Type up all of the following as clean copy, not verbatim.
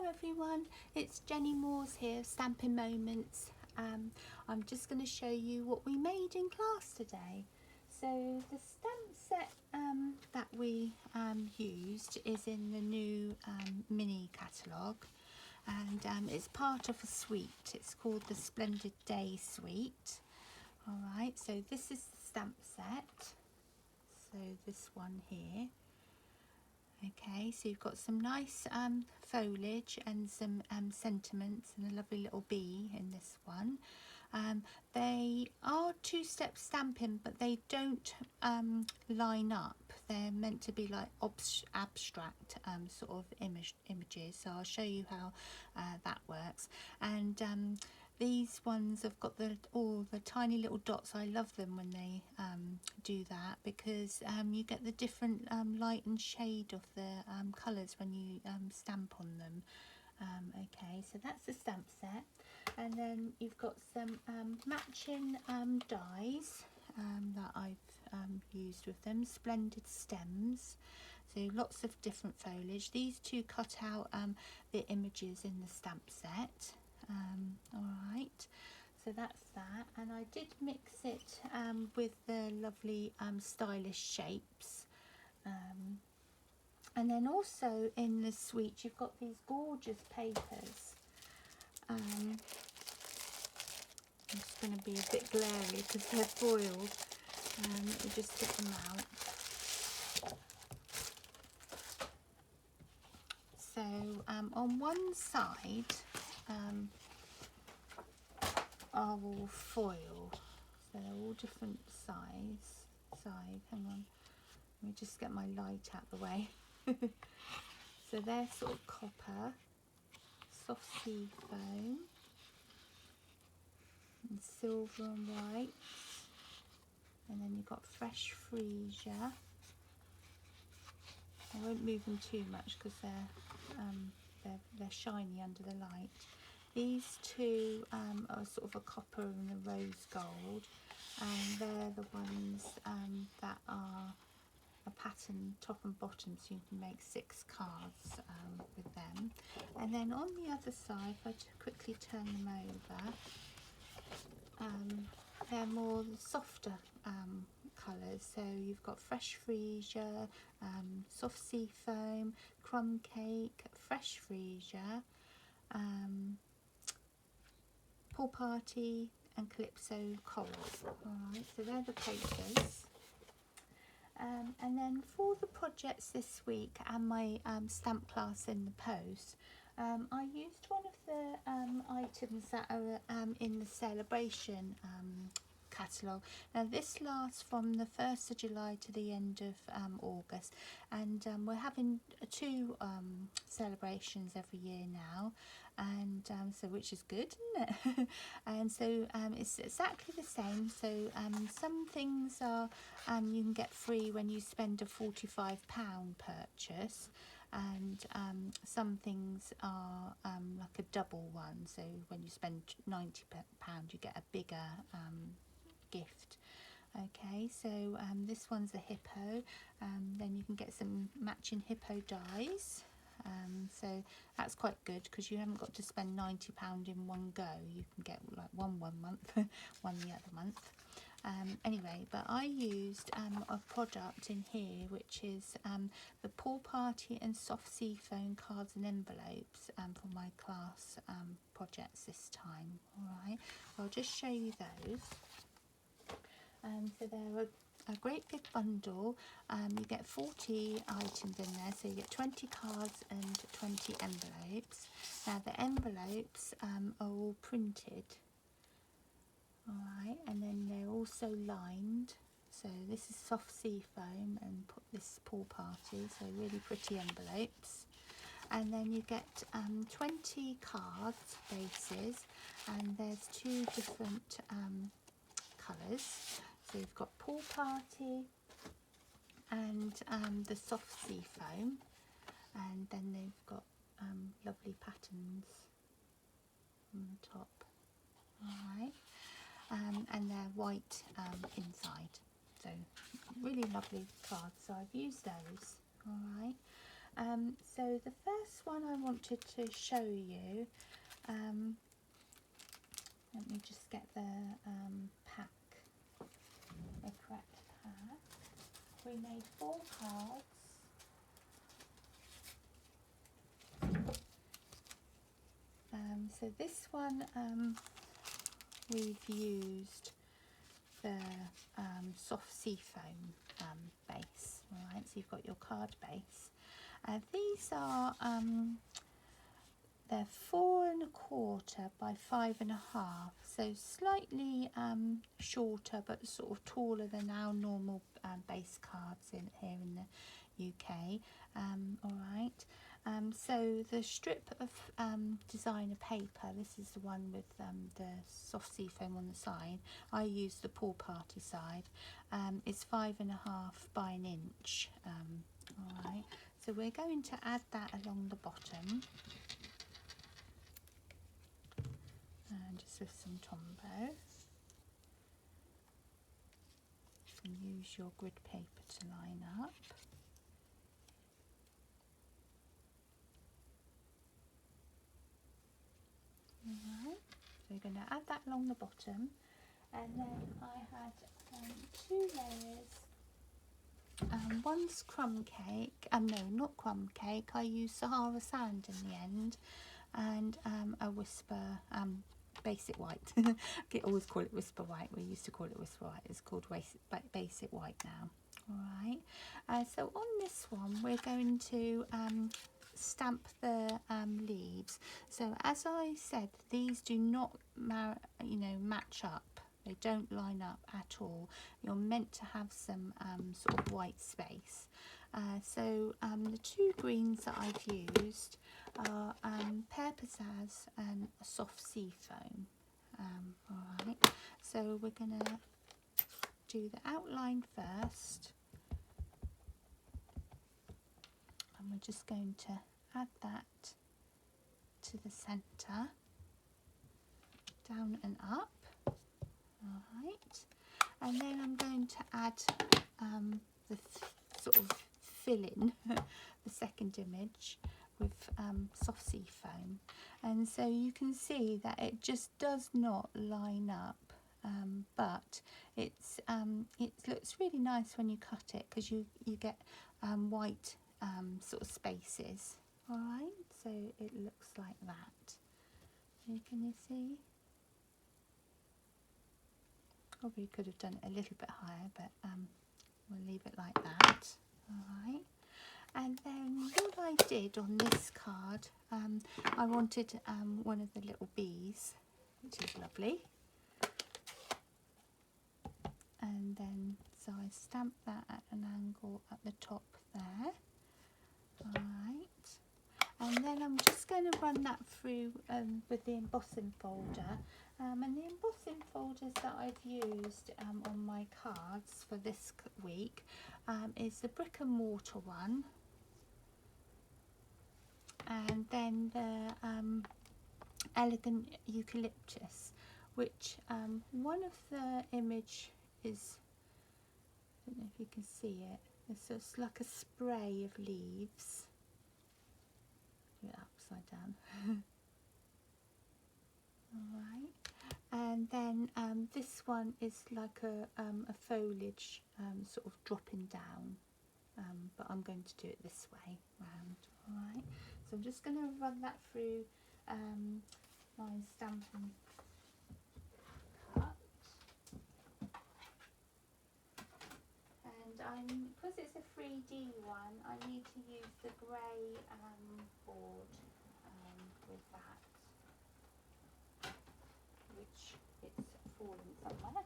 everyone, it's Jenny Moores here, Stampin' Moments. I'm just going to show you what we made in class today. So the stamp set that we used is in the new mini catalogue, and it's part of a suite. It's called the Splendid Day Suite. Alright, so this is the stamp set, so this one here. Okay, so you've got some nice foliage and some sentiments and a lovely little bee in this one. They are two-step stamping, but they don't line up. They're meant to be like abstract sort of images, so I'll show you how that works. And these ones have got all the tiny little dots. I love them when they do that, because you get the different light and shade of the colours when you stamp on them. Okay, so that's the stamp set, and then you've got some matching dies that I've used with them. Splendid stems, so lots of different foliage. These two cut out the images in the stamp set. Alright, so that's that, and I did mix it with the lovely stylish shapes, and then also in the suite you've got these gorgeous papers. I'm just going to be a bit glary because they're foiled. Let me just get them out. So on one side are all foil, so they're all different size. Hang on, let me just get my light out the way. So they're sort of copper, soft sea foam, and silver and white, and then you've got fresh freesia. I won't move them too much because they're shiny under the light. These two are sort of a copper and a rose gold, and they're the ones that are a pattern top and bottom, so you can make 6 cards with them. And then on the other side, if I just quickly turn them over, they're more softer colours. So you've got fresh freesia, soft sea foam, crumb cake, fresh freesia, pool party, and calypso coral. Alright, so they're the papers. And then for the projects this week and my stamp class in the post, I used one of the items that are in the celebration catalogue. Now this lasts from the 1st of July to the end of August, and we're having 2 celebrations every year now, and so which is good, isn't it? And so it's exactly the same. So some things are you can get free when you spend a £45 purchase, and some things are like a double one, so when you spend £90 you get a bigger gift. Okay, so this one's a hippo, then you can get some matching hippo dies, so that's quite good because you haven't got to spend £90 in one go. You can get like one month, one the other month. Anyway, but I used a product in here which is the pool party and soft sea foam cards and envelopes for my class projects this time. Alright, I'll just show you those. So they're a great big bundle. You get 40 items in there, so you get 20 cards and 20 envelopes. Now the envelopes are all printed. Alright, and then they're also lined. So this is soft sea foam, and this pool party, so really pretty envelopes. And then you get 20 cards bases, and there's 2 different colours. So you've got pool party and the soft sea foam, and then they've got lovely patterns on the top. Alright, and they're white inside, so really lovely cards, so I've used those. Alright, So the first one I wanted to show you, let me just get the pack, the correct pack. We made 4 cards. So this one we've used the soft seafoam base. Alright, so you've got your card base. These are they're 4 1/4 by 5 1/2, so slightly shorter but sort of taller than our normal base cards here in the UK. Alright, so the strip of designer paper, this is the one with the soft seafoam on the side. I use the pool party side. It's 5 1/2 by 1 inch. Alright, so we're going to add that along the bottom. And just with some Tombow, and use your grid paper to line up. Alright, so we're going to add that along the bottom, and then I had 2 layers. One's crumb cake, no, not crumb cake, I used Sahara sand in the end, and a Whisper basic white. I always call it Whisper white. We used to call it Whisper white. It's called basic white now. Alright, so on this one we're going to stamp the leaves. So as I said, these do not match up. They don't line up at all. You're meant to have some sort of white space. So the 2 greens that I've used are Pear Pizzazz and soft seafoam. Alright, so we're going to do the outline first, and we're just going to add that to the centre, down and up. Alright, and then I'm going to add the sort of fill in the second image with soft seafoam, and so you can see that it just does not line up, but it looks really nice when you cut it, because you get white sort of spaces. Alright, so it looks like that. Can you see? Probably could have done it a little bit higher, but we'll leave it like that. Alright, and then what I did on this card, I wanted one of the little bees, which is lovely, and then so I stamped that at an angle at the top there. Alright, and then I'm just going to run that through with the embossing folder. And the embossing folders that I've used on my cards for this week is the brick and mortar one, and then the elegant eucalyptus, which one of the image is, I don't know if you can see it, it's like a spray of leaves. Do it upside down. Alright, and then this one is like a foliage sort of dropping down, but I'm going to do it this way round. Alright, so I'm just going to run that through my Stampin' cut, and because it's a 3D one, I need to use the grey board with that, which it's fallen somewhere.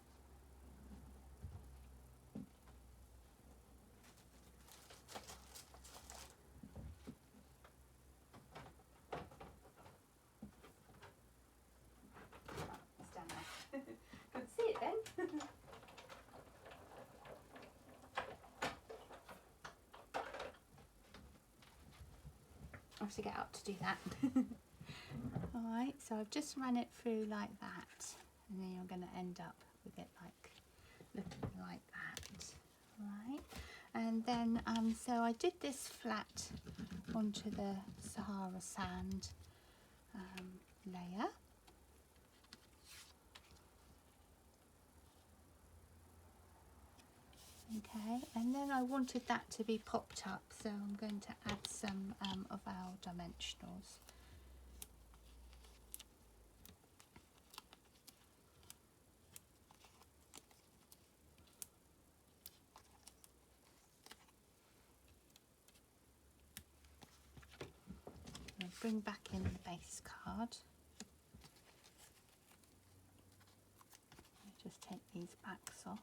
It's down there. Couldn't see it then. I have to get up to do that. Alright, so I've just run it through like that, and then you're going to end up with it like looking like that. Alright, and then so I did this flat onto the Sahara sand layer. Okay, and then I wanted that to be popped up, so I'm going to add some of our dimensionals. I'll bring back in the base card. I'll just take these backs off.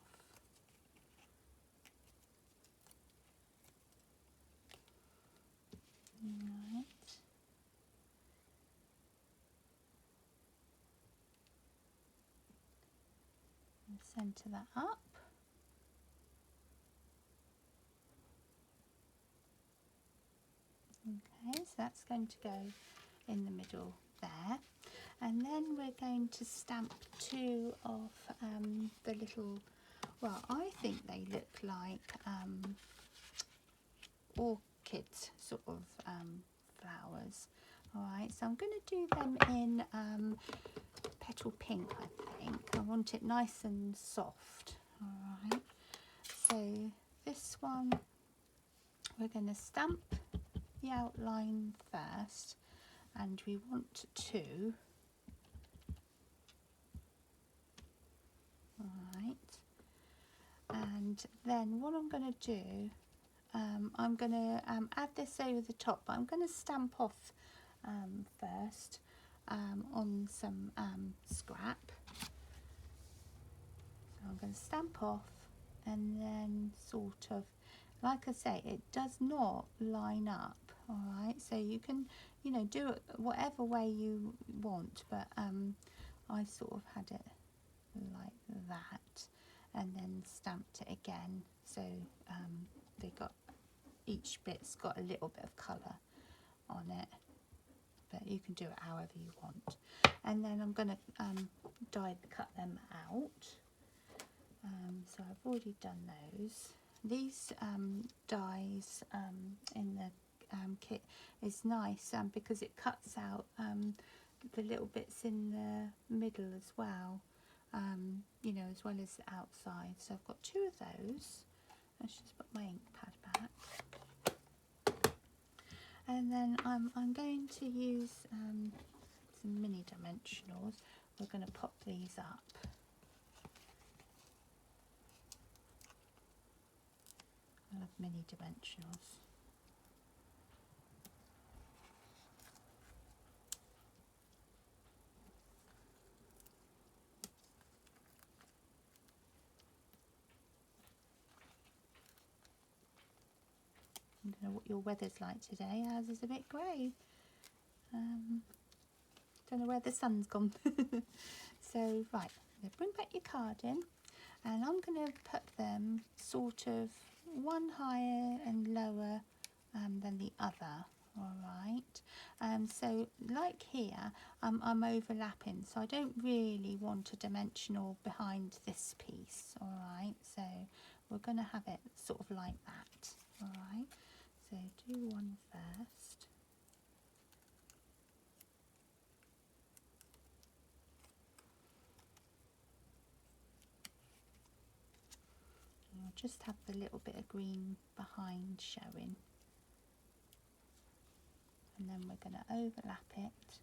Right. And centre that up. Okay, so that's going to go in the middle there. And then we're going to stamp two of the little, well, I think they look like orchid sort of flowers. Alright, so I'm going to do them in petal pink, I think. I want it nice and soft. Alright, so this one we're going to stamp the outline first, and we want two. Alright, and then what I'm going to do, I'm going to add this over the top, but I'm going to stamp off first on some scrap. So I'm going to stamp off, and then sort of, like I say, it does not line up. All right, so you can, you know, do it whatever way you want, but I sort of had it like that, and then stamped it again, so they got, each bit's got a little bit of colour on it, but you can do it however you want. And then I'm going to cut them out. So I've already done those. These dies in the kit is nice because it cuts out the little bits in the middle as well, you know, as well as the outside. So I've got two of those. Let's just put my ink pad back. And then I'm going to use some mini dimensionals. We're going to pop these up. I love mini dimensionals. I don't know what your weather's like today. Ours is a bit grey. Don't know where the sun's gone. So right, bring back your card in, and I'm going to put them sort of one higher and lower than the other. All right. So like here, I'm overlapping, so I don't really want a dimensional behind this piece. All right. So we're going to have it sort of like that. All right. So do one first. And I'll just have the little bit of green behind showing. And then we're going to overlap it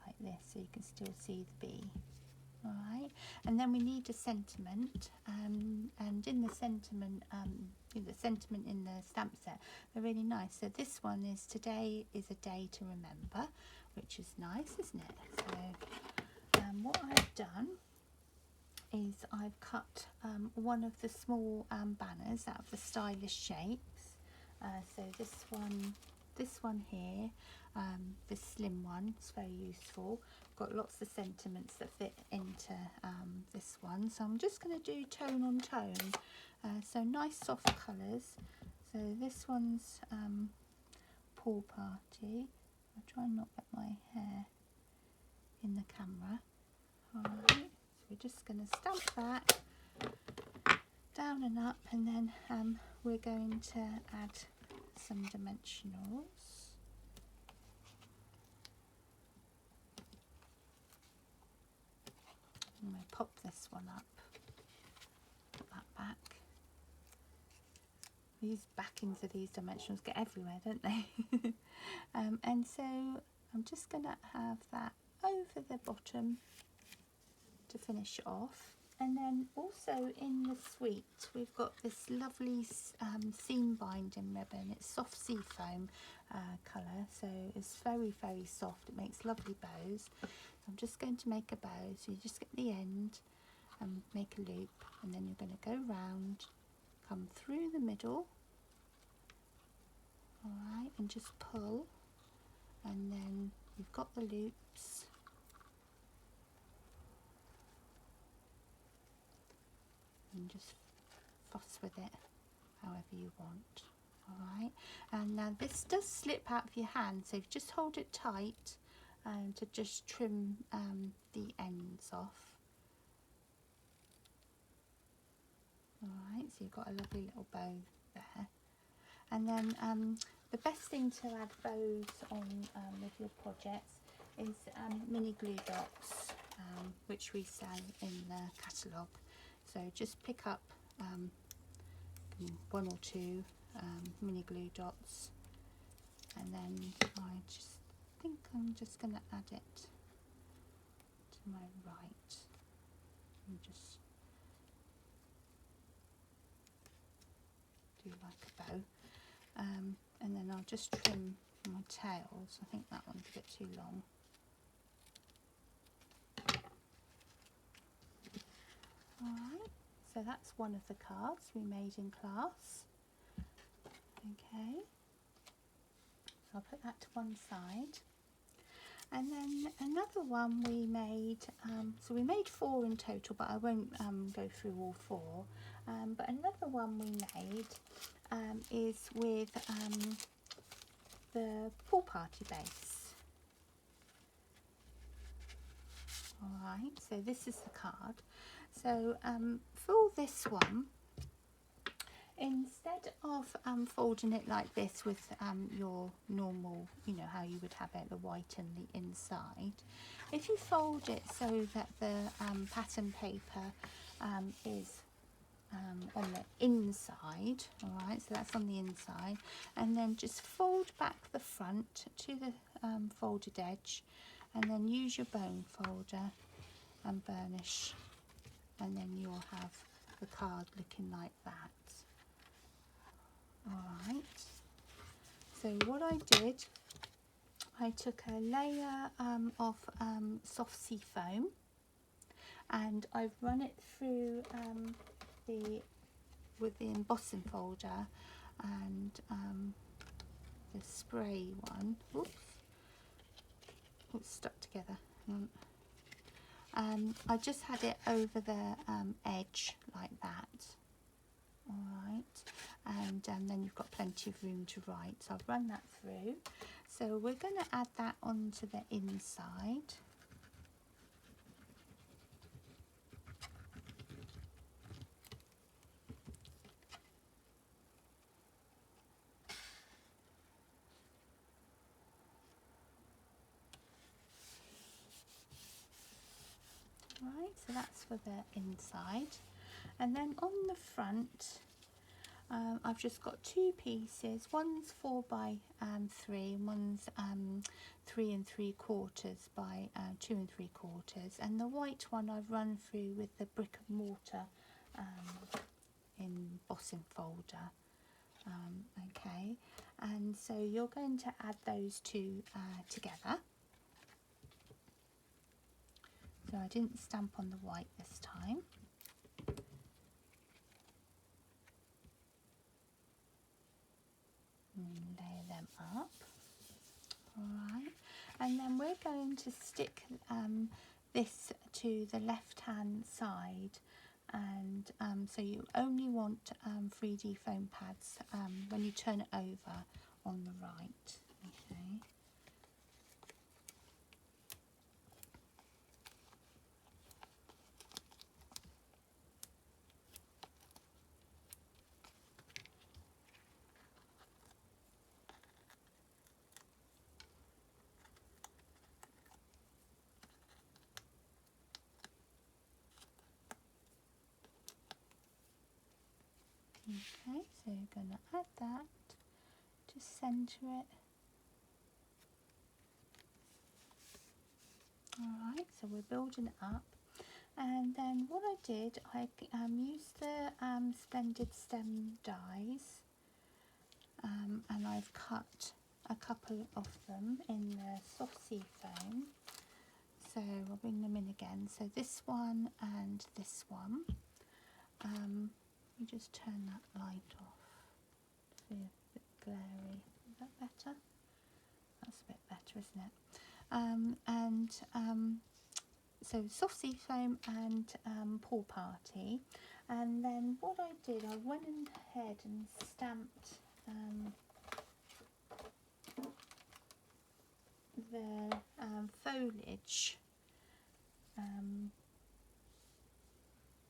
like this so you can still see the bee. Alright, and then we need a sentiment, and in the sentiment in the stamp set, they're really nice. So this one is "Today is a day to remember," which is nice, isn't it? So what I've done is I've cut one of the small banners out of the stylish shapes. So this one here, this slim one, is very useful. Got lots of sentiments that fit into this one, so I'm just going to do tone on tone, so nice soft colours. So this one's Pool Party. I'll try and not get my hair in the camera. Alright, so we're just going to stamp that down and up, and then we're going to add some dimensionals. I'm going to pop this one up, put that back. These backings of these dimensionals get everywhere, don't they? And so I'm just going to have that over the bottom to finish it off. And then also in the suite we've got this lovely seam binding ribbon. It's soft sea foam colour, so it's very, very soft. It makes lovely bows. I'm just going to make a bow, so you just get the end and make a loop, and then you're going to go round, come through the middle, alright, and just pull, and then you've got the loops, and just fuss with it however you want. Alright, and now this does slip out of your hand, so just hold it tight to just trim the ends off. Alright, so you've got a lovely little bow there. And then the best thing to add bows on with your projects is mini glue dots, which we sell in the catalogue. So just pick up one or two mini glue dots, and then I just think I'm just going to add it to my right, and just do like a bow, and then I'll just trim my tails. I think that one's a bit too long. Alright, so that's one of the cards we made in class. Okay, so I'll put that to one side. And then another one we made, so we made 4 in total, but I won't go through all 4. But another one we made is with the pool party base. Alright, so this is the card. So for this one, instead of folding it like this with your normal, you know, how you would have it, the white and the inside, if you fold it so that the pattern paper is on the inside, alright, so that's on the inside, and then just fold back the front to the folded edge, and then use your bone folder and burnish, and then you'll have the card looking like that. Alright, so what I did, I took a layer of soft sea foam, and I've run it through with the embossing folder and the spray one. Oops, it's stuck together. I just had it over the edge like that. Alright, and then you've got plenty of room to write, so I've run that through. So we're going to add that onto the inside. Right, so that's for the inside, and then on the front I've just got 2 pieces. One's 4 by 3, and one's 3 3/4 by 2 3/4, and the white one I've run through with the brick and mortar embossing folder. Okay, and so you're going to add those two together. So I didn't stamp on the white this time. And lay them up. Alright, and then we're going to stick this to the left hand side, and so you only want 3D foam pads when you turn it over on the right. Okay. Okay, so you're going to add that, just centre it. Alright, so we're building it up. And then what I did, I used the Splendid stem dies, and I've cut a couple of them in the soft sea foam. So I'll bring them in again. So this one and this one. Let me just turn that light off. It's a bit glary. Is that better? That's a bit better, isn't it? So soft sea foam and pool party. And then what I did, I went ahead and stamped the foliage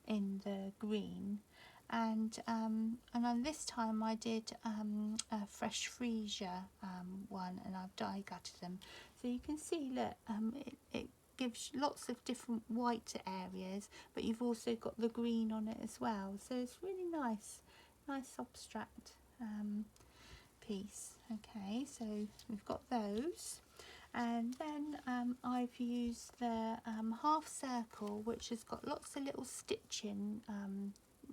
in the green, and on this time I did a fresh freesia one, and I've die gutted them, so you can see, look, it gives lots of different white areas, but you've also got the green on it as well, so it's really nice abstract piece. Okay, so we've got those. And then I've used the half circle, which has got lots of little stitching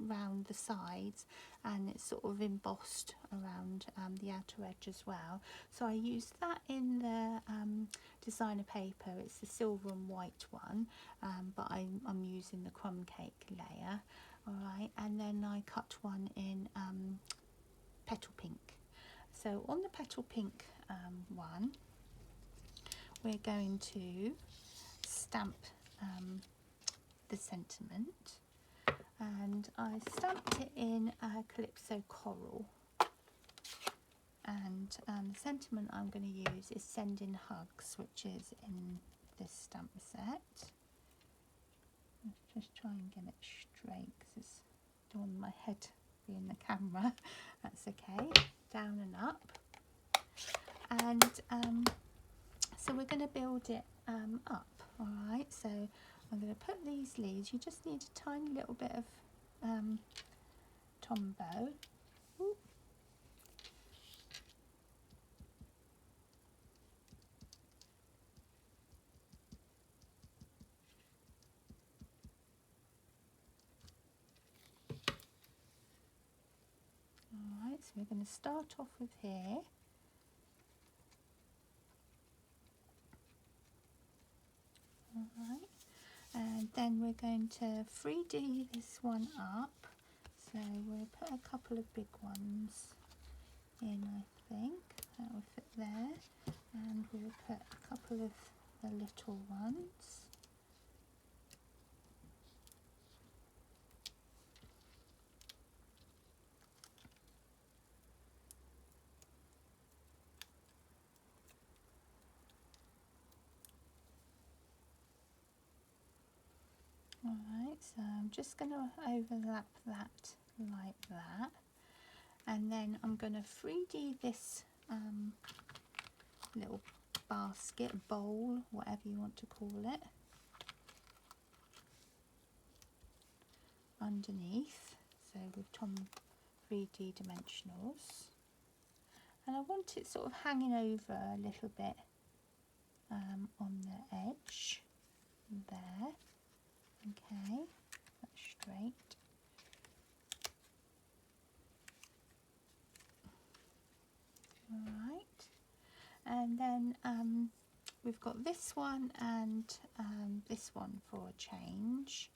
round the sides, and it's sort of embossed around the outer edge as well. So I used that in the designer paper. It's the silver and white one, but I'm using the crumb cake layer. Alright, and then I cut one in petal pink. So on the petal pink one, we're going to stamp the sentiment, and I stamped it in Calypso Coral, and the sentiment I'm going to use is Sending Hugs, which is in this stamp set. Let's just try and get it straight because it's don't want my head being the camera. That's okay. Down and up, and so we're going to build it up. Alright, so I'm going to put these leaves. You just need a tiny little bit of Tombow. Ooh. Alright, so we're going to start off with here. Alright, and then we're going to 3D this one up, so we'll put a couple of big ones in, I think that will fit there, and we'll put a couple of the little ones. Alright, so I'm just going to overlap that like that, and then I'm going to 3D this little basket, bowl, whatever you want to call it, underneath, so with Tom 3D dimensionals, and I want it sort of hanging over a little bit on the edge there. Okay, that's straight. Alright, and then we've got this one and this one for a change.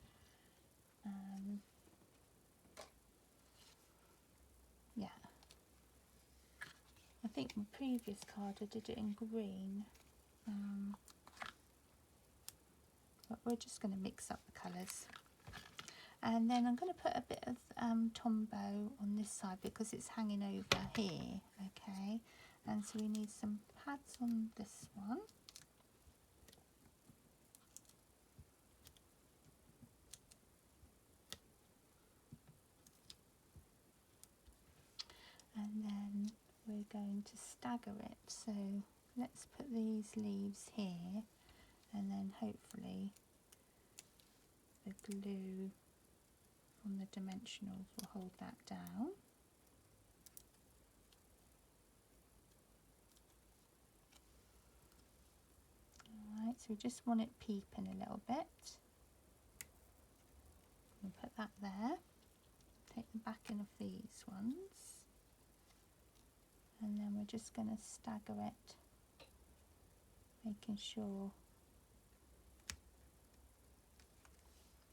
Yeah, I think my previous card I did it in green, but we're just going to mix up the colours. And then I'm going to put a bit of Tombow on this side because it's hanging over here, okay? And so we need some pads on this one. And then we're going to stagger it. So let's put these leaves here, and then hopefully the glue on the dimensionals will hold that down. Alright, so we just want it peeping a little bit. We'll put that there. Take the backing of these ones. And then we're just going to stagger it, making sure.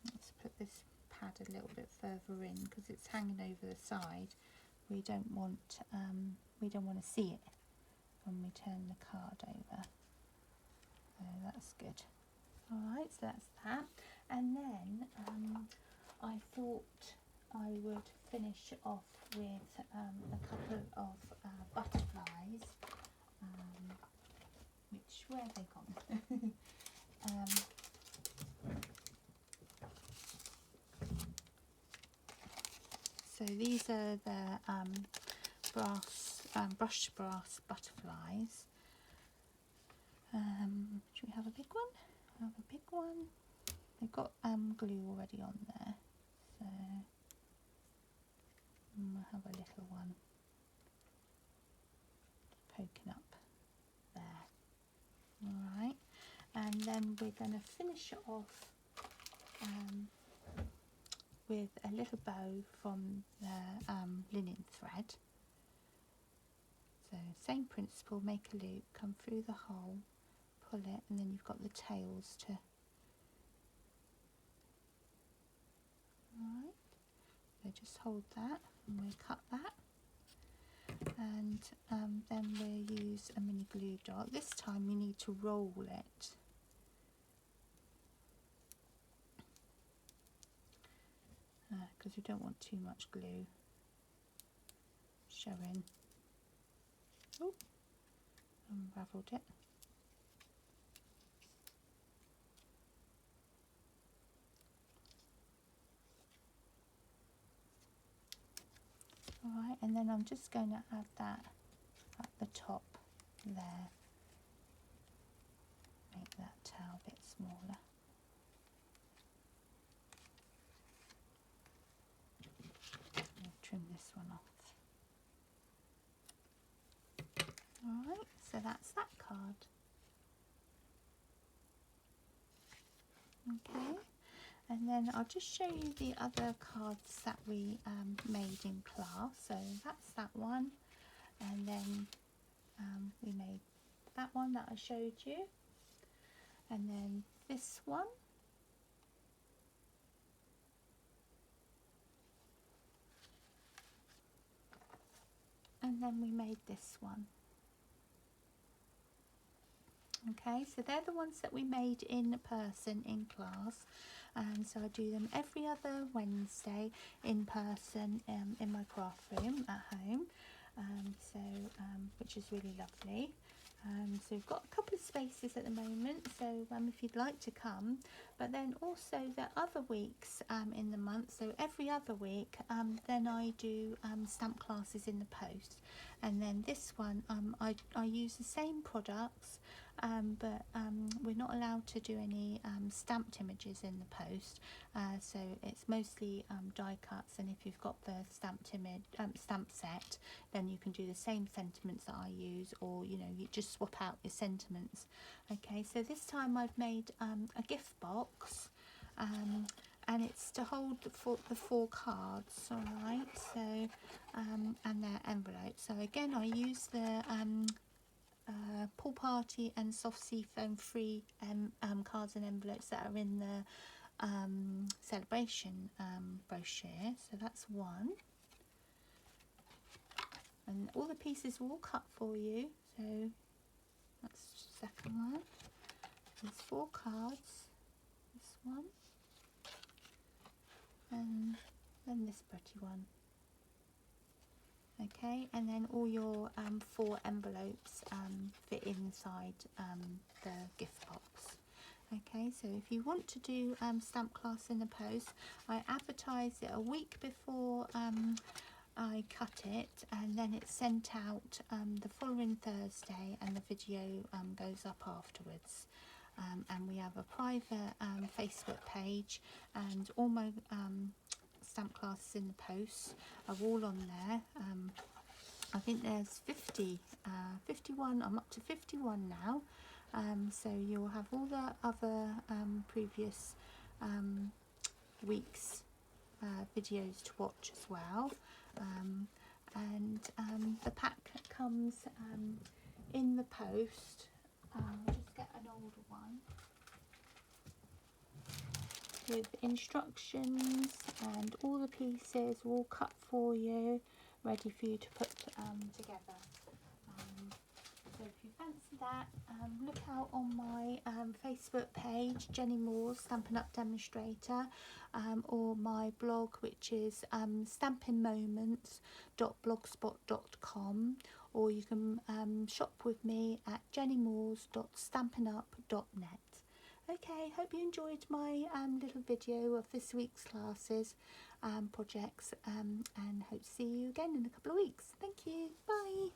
Let's put this pad a little bit further in because it's hanging over the side. We don't want to see it when we turn the card over. So that's good. Alright, so that's that. And then I thought I would finish off with a couple of butterflies, where have they gone? So these are the brushed brass butterflies. Should we have a big one? I have a big one. They've got glue already on there, so we'll have a little one poking up there. Alright, and then we're going to finish it off with a little bow from the linen thread. So same principle, make a loop, come through the hole, pull it, and then you've got the tails to. Alright, so just hold that and we'll cut that, and then we'll use a mini glue dot. This time you need to roll it. Because we don't want too much glue showing. Oh, unravelled it. Alright, and then I'm just going to add that at the top there. Make that tail a bit smaller. I'll trim this one off. Alright, so that's that card. Okay, and then I'll just show you the other cards that we made in class. So that's that one, and then we made that one that I showed you, and then this one, and then we made this one. Okay, so they're the ones that we made in person in class, and so I do them every other Wednesday in person in my craft room at home, which is really lovely. So we've got a couple of spaces at the moment, so if you'd like to come, but then also the other weeks in the month, so every other week, then I do stamp classes in the post, and then this one I use the same products, but we're not allowed to do any stamped images in the post, so it's mostly die cuts, and if you've got the stamped image stamp set, then you can do the same sentiments that I use, or you just swap out your sentiments. Okay, so this time I've made a gift box, and it's to hold the four cards. All right, so and their envelopes. So again, I use the Pool Party and Soft Sea Foam free cards and envelopes that are in the celebration brochure. So that's one, and all the pieces are all cut for you. So that's the second one. There's four cards. This one, and then this pretty one. Okay, and then all your four envelopes fit inside the gift box. Okay, so if you want to do stamp class in the post, I advertise it a week before I cut it, and then it's sent out the following Thursday, and the video goes up afterwards. And we have a private Facebook page, and all my stamp classes in the post are all on there. I think there's 51, I'm up to 51 now. So you'll have all the other previous week's videos to watch as well. And the pack comes in the post. I'll just get an older one with instructions, and all the pieces are all cut for you, ready for you to put together. So if you fancy that, look out on my Facebook page, Jenny Moore's Stampin' Up Demonstrator, or my blog, which is stampinmoments.blogspot.com, or you can shop with me at jennymoores.stampinup.net. Okay, hope you enjoyed my little video of this week's classes projects, and hope to see you again in a couple of weeks. Thank you, bye.